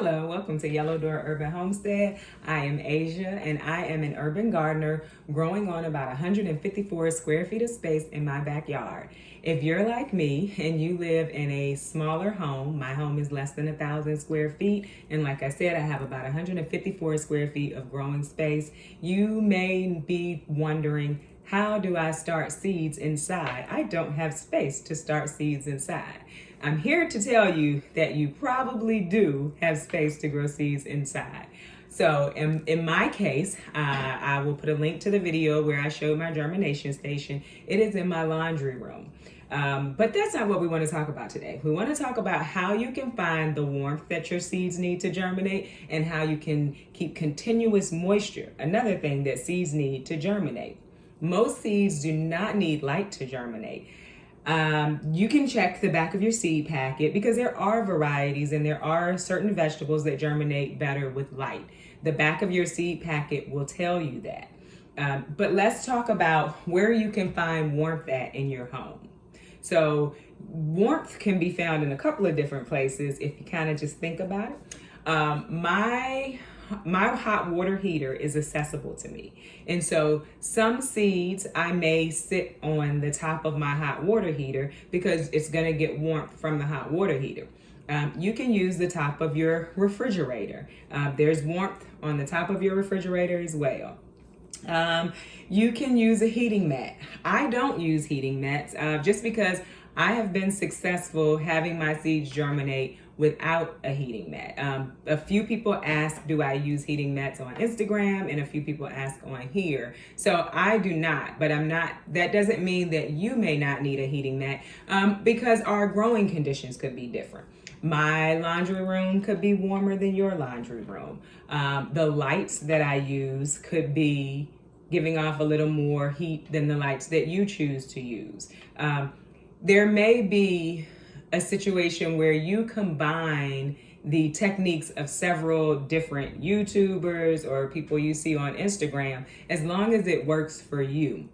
Hello, welcome to Yellow Door Urban Homestead. I am Asia and I am an urban gardener growing on about 154 square feet of space in my backyard. If you're like me and you live in a smaller home, my home is less than 1,000 square feet, and like I said, I have about 154 square feet of growing space. You may be wondering, how do I start seeds inside? I don't have space to start seeds inside. I'm here to tell you that you probably do have space to grow seeds inside. So in my case, I will put a link to the video where I showed my germination station. It is in my laundry room. But that's not what we want to talk about today. We want to talk about how you can find the warmth that your seeds need to germinate and how you can keep continuous moisture, another thing that seeds need to germinate. Most seeds do not need light to germinate. You can check the back of your seed packet because there are varieties and there are certain vegetables that germinate better with light. The back of your seed packet will tell you that. But let's talk about where you can find warmth at in your home. So warmth can be found in a couple of different places if you kind of just think about it. My hot water heater is accessible to me. And so some seeds I may sit on the top of my hot water heater because it's going to get warmth from the hot water heater. You can use the top of your refrigerator. There's warmth on the top of your refrigerator as well. You can use a heating mat. I don't use heating mats just because I have been successful having my seeds germinate without a heating mat. A few people ask, do I use heating mats on Instagram? And a few people ask on here. So I do not, but that doesn't mean that you may not need a heating mat because our growing conditions could be different. My laundry room could be warmer than your laundry room. The lights that I use could be giving off a little more heat than the lights that you choose to use. There may be a situation where you combine the techniques of several different YouTubers or people you see on Instagram, as long as it works for you.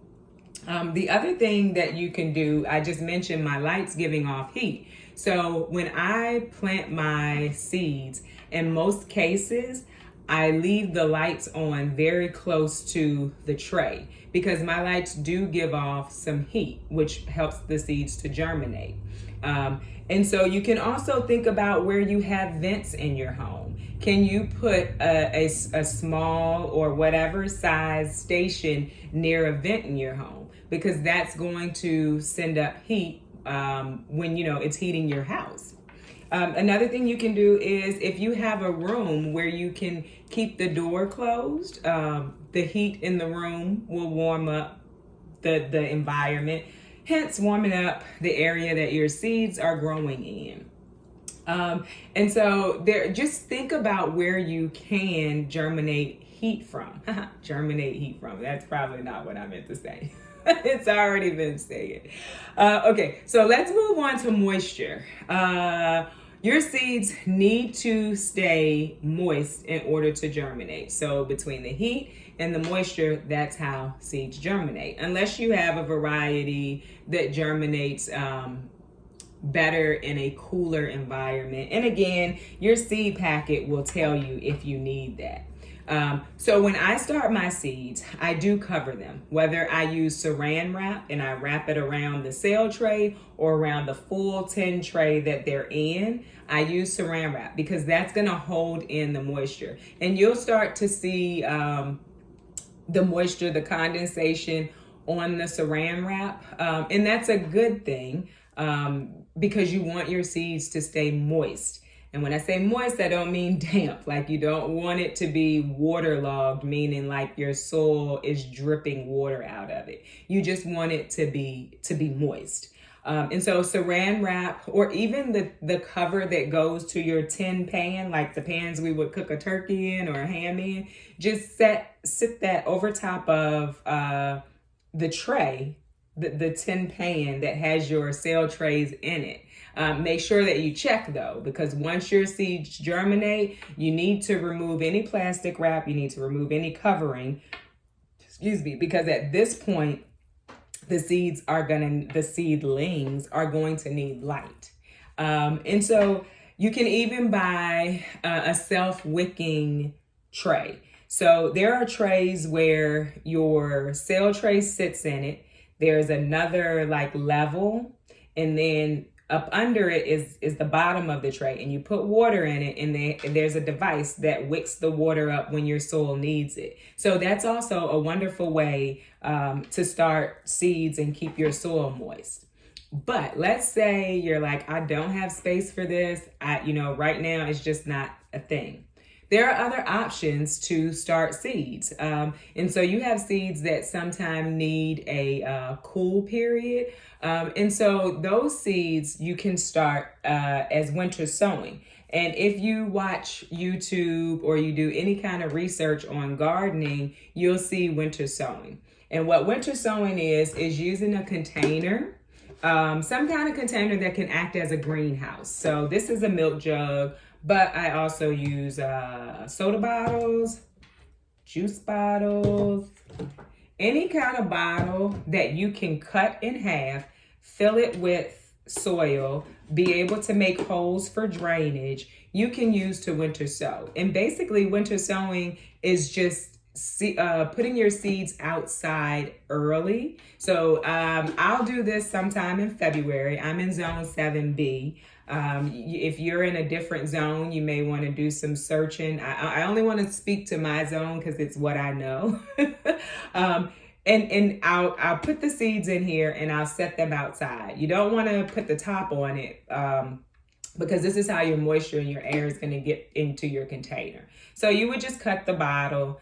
The other thing that you can do, I just mentioned my lights giving off heat. So when I plant my seeds, in most cases, I leave the lights on very close to the tray because my lights do give off some heat, which helps the seeds to germinate. And so you can also think about where you have vents in your home. Can you put a small or whatever size station near a vent in your home? Because that's going to send up heat when it's heating your house. Another thing you can do is if you have a room where you can keep the door closed, the heat in the room will warm up the environment, hence warming up the area that your seeds are growing in. And so just think about where you can germinate heat from. Germinate heat from. That's probably not what I meant to say. It's already been said. Okay, so let's move on to moisture. Your seeds need to stay moist in order to germinate. So between the heat and the moisture, that's how seeds germinate. Unless you have a variety that germinates better in a cooler environment. And again, your seed packet will tell you if you need that. So when I start my seeds, I do cover them, whether I use saran wrap and I wrap it around the cell tray or around the full tin tray that they're in. I use saran wrap because that's going to hold in the moisture, and you'll start to see the moisture, the condensation on the saran wrap. And that's a good thing because you want your seeds to stay moist. And when I say moist, I don't mean damp. Like you don't want it to be waterlogged, meaning like your soil is dripping water out of it. You just want it to be moist. And so saran wrap, or even the cover that goes to your tin pan, like the pans we would cook a turkey in or a ham in, just sit that over top of the tray, the tin pan that has your cell trays in it. Make sure that you check though, because once your seeds germinate, you need to remove any plastic wrap, you need to remove any covering, because at this point, the seedlings are going to need light. And so You can even buy a self-wicking tray. So there are trays where your cell tray sits in it. There's another like level, and then up under it is the bottom of the tray, and you put water in it, and there's a device that wicks the water up when your soil needs it. So that's also a wonderful way to start seeds and keep your soil moist. But let's say you're like, I don't have space for this. Right now it's just not a thing. There are other options to start seeds. And so you have seeds that sometimes need a cool period. And so those seeds you can start as winter sowing. And if you watch YouTube or you do any kind of research on gardening, you'll see winter sowing. And what winter sowing is using a container, some kind of container that can act as a greenhouse. So this is a milk jug, but I also use soda bottles, juice bottles, any kind of bottle that you can cut in half, fill it with soil, be able to make holes for drainage, you can use to winter sow. And basically winter sowing is just putting your seeds outside early. So I'll do this sometime in February. I'm in zone 7B. If you're in a different zone, you may want to do some searching. I only want to speak to my zone because it's what I know. And I'll put the seeds in here and I'll set them outside. You don't want to put the top on it because this is how your moisture and your air is going to get into your container. So you would just cut the bottle,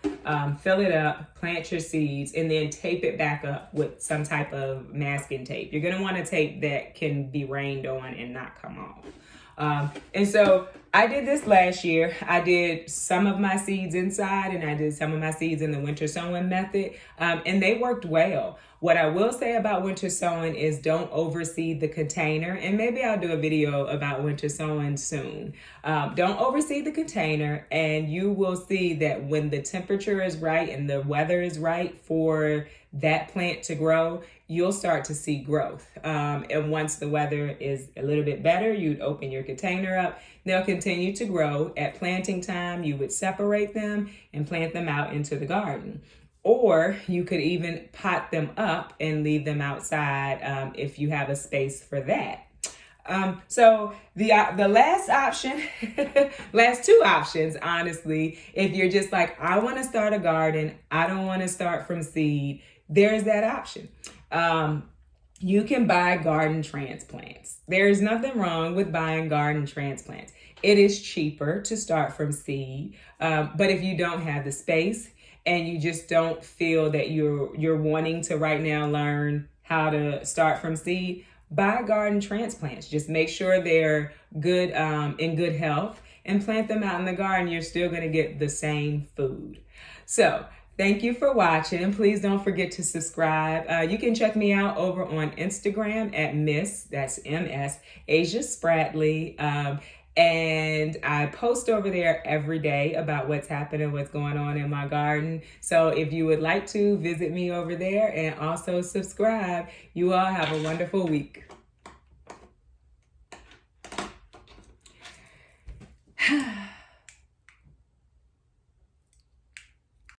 fill it up, plant your seeds, and then tape it back up with some type of masking tape. You're going to want a tape that can be rained on and not come off. And so I did this last year. I did some of my seeds inside and I did some of my seeds in the winter sowing method, and they worked well. What I will say about winter sowing is don't overseed the container, and maybe I'll do a video about winter sowing soon. Don't overseed the container, and you will see that when the temperature is right and the weather is right for that plant to grow, you'll start to see growth. And once the weather is a little bit better, you'd open your container up. They'll continue to grow. At planting time, you would separate them and plant them out into the garden. Or you could even pot them up and leave them outside if you have a space for that. So the last option, last two options, honestly, if you're just like, I want to start a garden, I don't want to start from seed, there's that option. You can buy garden transplants. There's nothing wrong with buying garden transplants. It is cheaper to start from seed, but if you don't have the space, and you just don't feel that you're wanting to right now learn how to start from seed, buy garden transplants. Just make sure they're good, in good health, and plant them out in the garden. You're still gonna get the same food. So thank you for watching. Please don't forget to subscribe. You can check me out over on Instagram at that's MS, Asia Spratley. And I post over there every day about what's happening, what's going on in my garden. So if you would like to visit me over there and also subscribe, you all have a wonderful week.